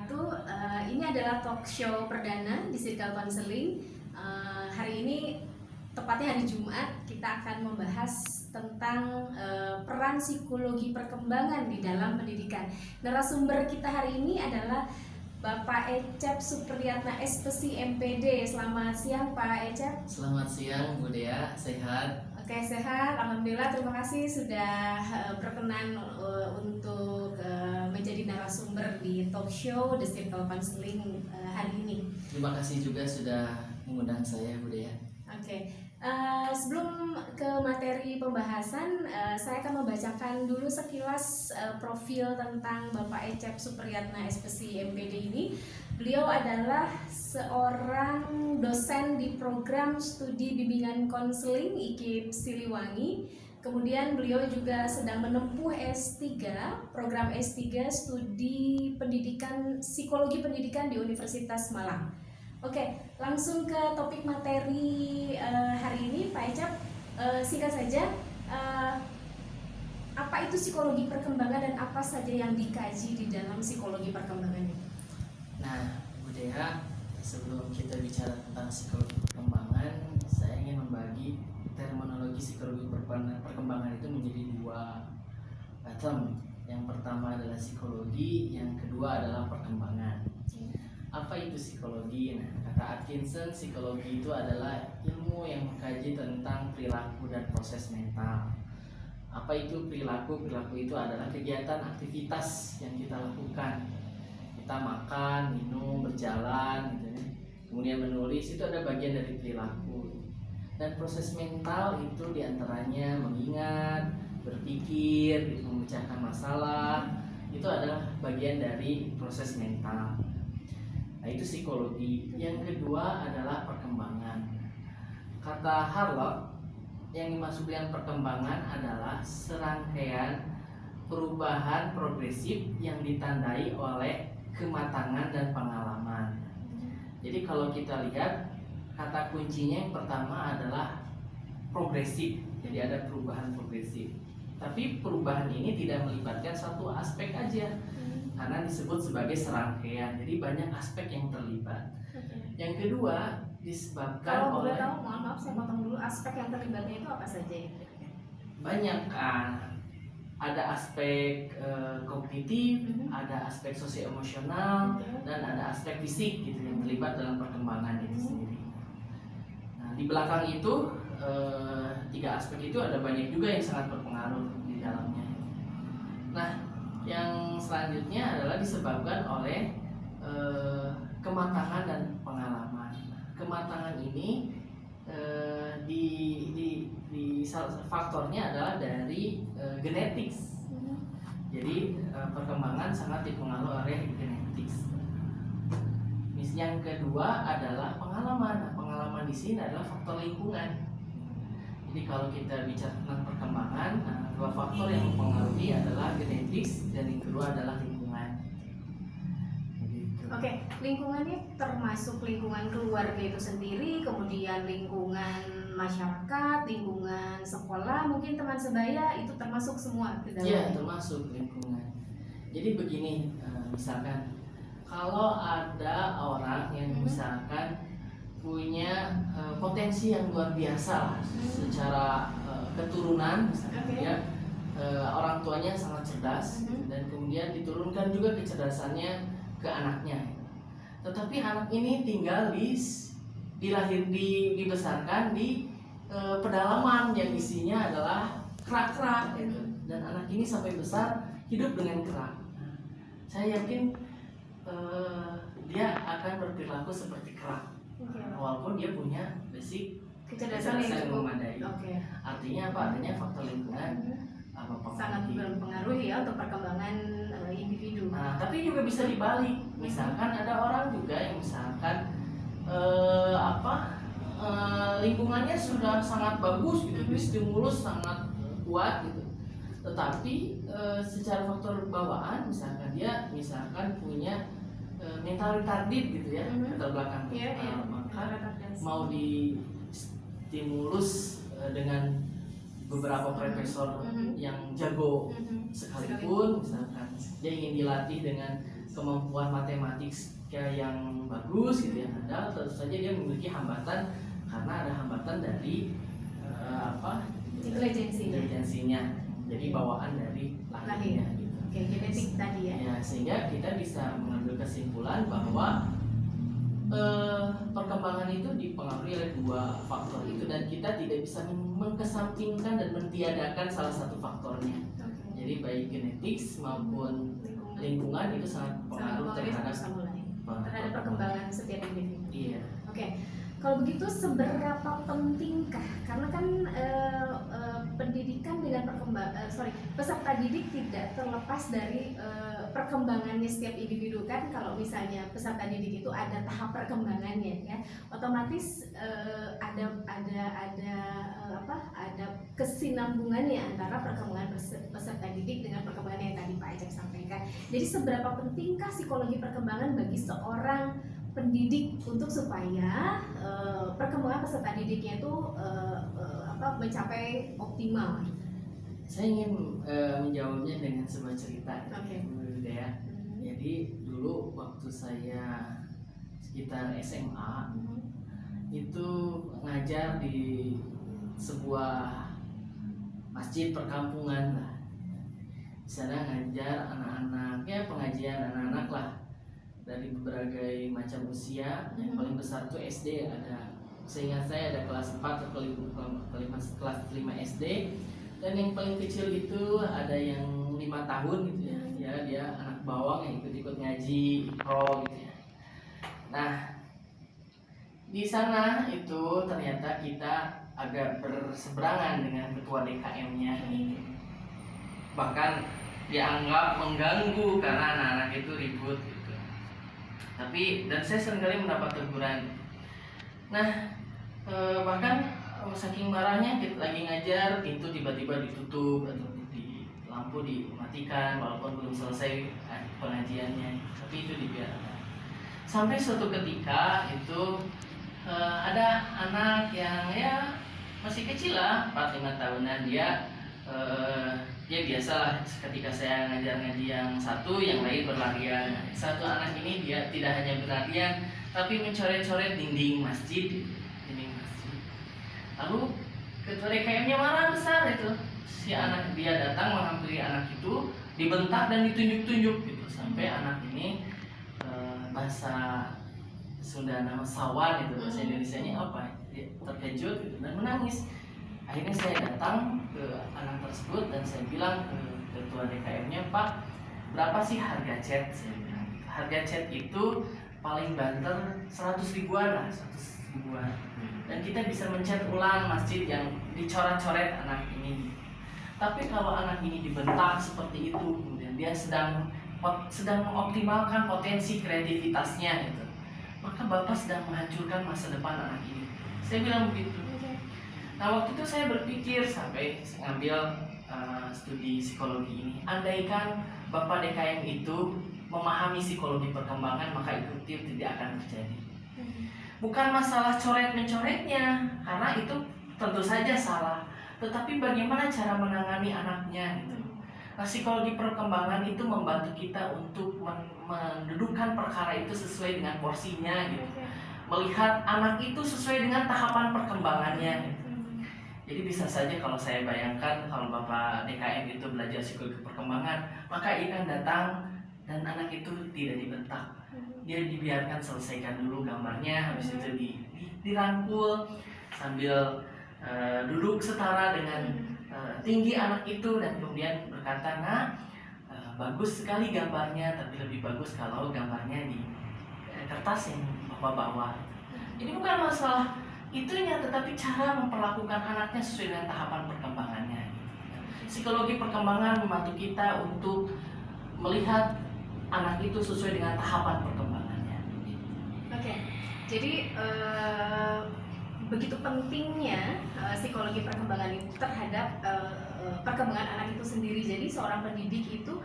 wabarakatuh. Ini adalah talk show perdana di Circle Counseling. Hari ini tepatnya hari Jumat, kita akan membahas tentang peran psikologi perkembangan di dalam pendidikan. Narasumber kita hari ini adalah Bapak Ecep Supriyatna SPSI MPD. Selamat siang Pak Ecep. Selamat siang Bu Dea, sehat? Oke, sehat, alhamdulillah. Terima kasih sudah berkenan untuk menjadi narasumber di talk show The Circle Counseling hari ini. Terima kasih juga sudah mengundang saya Bu Dea. Oke, sebelum ke materi pembahasan, saya akan membacakan dulu sekilas profil tentang Bapak Ecep Supriyatna SPSI MPD ini. Beliau adalah seorang dosen di program studi bimbingan konseling IKIP Siliwangi. Kemudian beliau juga sedang menempuh S3, program S3 studi pendidikan psikologi pendidikan di Universitas Malang. Oke, langsung ke topik materi hari ini, Pak Ecep. Singkat saja, apa itu psikologi perkembangan dan apa saja yang dikaji di dalam psikologi perkembangan ini? Nah, Bu Dea, sebelum kita bicara tentang psikologi perkembangan, saya ingin membagi terminologi psikologi perkembangan itu menjadi dua term. Yang pertama adalah psikologi, yang kedua adalah perkembangan. Apa itu psikologi? Nah, kata Atkinson, psikologi itu adalah ilmu yang mengkaji tentang perilaku dan proses mental. Apa itu perilaku? Perilaku itu adalah kegiatan aktivitas yang kita lakukan. Kita makan, minum, berjalan, gitu ya. Kemudian menulis, itu ada bagian dari perilaku. Dan proses mental itu diantaranya mengingat, berpikir, memecahkan masalah, itu adalah bagian dari proses mental. Nah, itu psikologi. Yang kedua adalah perkembangan. Kata Harlock, yang dimaksud dengan perkembangan adalah serangkaian perubahan progresif yang ditandai oleh kematangan dan pengalaman. Jadi kalau kita lihat, kata kuncinya yang pertama adalah progresif. Jadi ada perubahan progresif. Tapi perubahan ini tidak melibatkan satu aspek aja, karena disebut sebagai serangkaian. Jadi banyak aspek yang terlibat. Yang kedua disebabkan kalau boleh oleh tahu, maaf saya potong dulu, aspek yang terlibatnya itu apa saja ya? banyak kan. Ada aspek kognitif, ada aspek sosio-emosional, dan ada aspek fisik gitu yang terlibat dalam perkembangan itu sendiri. Nah, di belakang itu tiga aspek itu ada banyak juga yang sangat berpengaruh di dalamnya. Nah, yang selanjutnya adalah disebabkan oleh kematangan dan pengalaman. Kematangan ini di salah satu faktornya adalah dari genetik. Jadi perkembangan sangat dipengaruhi oleh genetik. Yang kedua adalah pengalaman. Nah, pengalaman di sini adalah faktor lingkungan. Jadi kalau kita bicara tentang perkembangan, dua faktor yang mempengaruhi adalah genetik dan yang kedua adalah lingkungan. Oke, lingkungannya termasuk lingkungan keluarga itu sendiri, kemudian lingkungan masyarakat, lingkungan sekolah, mungkin teman sebaya, itu termasuk semua ke dalam. Iya, termasuk lingkungan. Jadi begini, misalkan kalau ada orang yang misalkan punya potensi yang luar biasa secara keturunan, misalkan dia orang tuanya sangat cerdas dan kemudian diturunkan juga kecerdasannya ke anaknya. Tetapi anak ini tinggal dibesarkan di pedalaman yang isinya adalah kerak-kerak gitu. Dan anak ini sampai besar hidup dengan kerak. Saya yakin dia akan berperilaku seperti kerak. Walaupun dia punya basic kecerdasan yang memadai. Artinya apa? Artinya faktor lingkungan sangat berpengaruh ya untuk perkembangan individu. Nah, tapi juga bisa dibalik. Misalkan ada orang juga yang misalkan lingkungannya sudah sangat bagus gitu, stimulus sangat kuat gitu. Tetapi secara faktor bawaan, misalkan dia punya mental retarded gitu ya, latar belakang. Maka mau di stimulus dengan beberapa profesor yang jago sekalipun, misalkan dia ingin dilatih dengan kemampuan matematik yang bagus gitu ya, ada tentu saja dia memiliki hambatan karena ada hambatan dari intelijensinya, jadi bawaan dari lahirnya gitu. Oke, genetik tadi ya. Ya, sehingga kita bisa mengambil kesimpulan bahwa perkembangan itu dipengaruhi oleh dua faktor itu, dan kita tidak bisa mengkesampingkan dan mentiadakan salah satu faktornya. Jadi baik genetik maupun lingkungan itu sangat berpengaruh terhadap perkembangan setiap individu. Iya. Oke. Kalau begitu seberapa pentingkah? Karena kan pendidikan dengan peserta didik tidak terlepas dari perkembangannya setiap individu kan. Kalau misalnya peserta didik itu ada tahap perkembangannya ya, otomatis ada kesinambungannya antara perkembangan peserta didik dengan perkembangan yang tadi Pak Ecep sampaikan. Jadi seberapa pentingkah psikologi perkembangan bagi seorang pendidik untuk supaya perkembangan peserta didiknya itu mencapai optimal? Saya ingin menjawabnya dengan sebuah cerita. Okay. Ya. Jadi dulu waktu saya sekitar SMA itu ngajar di sebuah masjid perkampungan lah. Di sana ngajar anak-anak, ya pengajian anak-anak lah, dari berbagai macam usia. Yang paling besar itu SD, ada seingat saya ada kelas 4 atau kelas 5 SD, dan yang paling kecil itu ada yang 5 tahun gitu ya. Ya dia anak bawang yang ikut-ikut ngaji pro gitu ya. Nah, di sana itu ternyata kita agak berseberangan dengan ketua DKM-nya. Bahkan dianggap mengganggu karena anak-anak itu ribut gitu. Dan saya seringkali mendapat teguran. Nah, bahkan saking marahnya kita lagi ngajar, pintu tiba-tiba ditutup atau lampu dimatikan walaupun belum selesai pengajiannya, tapi itu dibiarkan. Sampai suatu ketika itu ada anak yang ya masih kecil lah, 4-5 tahunan, dia biasalah ketika saya ngajar ngaji yang satu, yang lain berlarian. Satu anak ini dia tidak hanya berlarian tapi mencoret-coret dinding masjid. Lalu ketua DKM-nya marah besar itu. Si anak dia datang menghampiri anak itu, dibentak dan ditunjuk-tunjuk gitu, sampai anak ini bahasa Sunda nama sawan itu, bahasa Indonesianya apa? Dia terkejut gitu, dan menangis. Akhirnya saya datang ke anak tersebut dan saya bilang ke ketua DKM-nya, "Pak, berapa sih harga cat?" Saya bilang. Harga cat itu paling banter 100 ribuan lah, 100 ribuan. Dan kita bisa mencat ulang masjid yang dicoret-coret anak ini. Tapi kalau anak ini dibentak seperti itu, kemudian dia sedang mengoptimalkan potensi kreativitasnya gitu, maka Bapak sedang menghancurkan masa depan anak ini. Saya bilang begitu. Nah, waktu itu saya berpikir sampai ngambil studi psikologi ini. Andaikan Bapak DKM itu memahami psikologi perkembangan, maka itu tidak akan terjadi. Bukan masalah coret-mencoretnya, karena itu tentu saja salah. Tetapi bagaimana cara menangani anaknya gitu. Nah, psikologi perkembangan itu membantu kita untuk mendudukkan perkara itu sesuai dengan porsinya gitu. Melihat anak itu sesuai dengan tahapan perkembangannya gitu. Jadi bisa saja kalau saya bayangkan kalau Bapak DKM itu belajar psikologi perkembangan, maka ia akan datang dan anak itu tidak dibentak. Dia dibiarkan selesaikan dulu gambarnya, habis itu dirangkul sambil duduk setara dengan tinggi anak itu, dan kemudian berkata, "Nah, bagus sekali gambarnya, tapi lebih bagus kalau gambarnya di kertas yang Bapak bawa." Jadi bukan masalah itunya, tetapi cara memperlakukan anaknya sesuai dengan tahapan perkembangannya. Psikologi perkembangan membantu kita untuk melihat anak itu sesuai dengan tahapan perkembangannya. Oke, jadi begitu pentingnya psikologi perkembangan itu terhadap perkembangan anak itu sendiri. Jadi seorang pendidik itu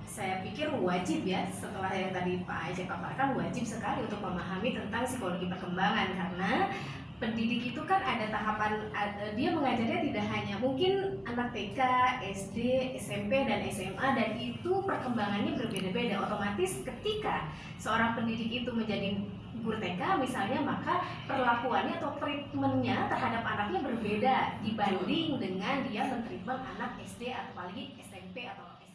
saya pikir wajib ya, setelah yang tadi Pak Ecep paparkan, wajib sekali untuk memahami tentang psikologi perkembangan, karena pendidik itu kan ada tahapan, dia mengajarnya tidak hanya mungkin anak TK, SD, SMP, dan SMA, dan itu perkembangannya berbeda-beda. Otomatis ketika seorang pendidik itu menjadi guru TK misalnya, maka perlakuannya atau treatmentnya terhadap anaknya berbeda dibanding dengan dia men-treatment anak SD atau apalagi SMP atau SMA.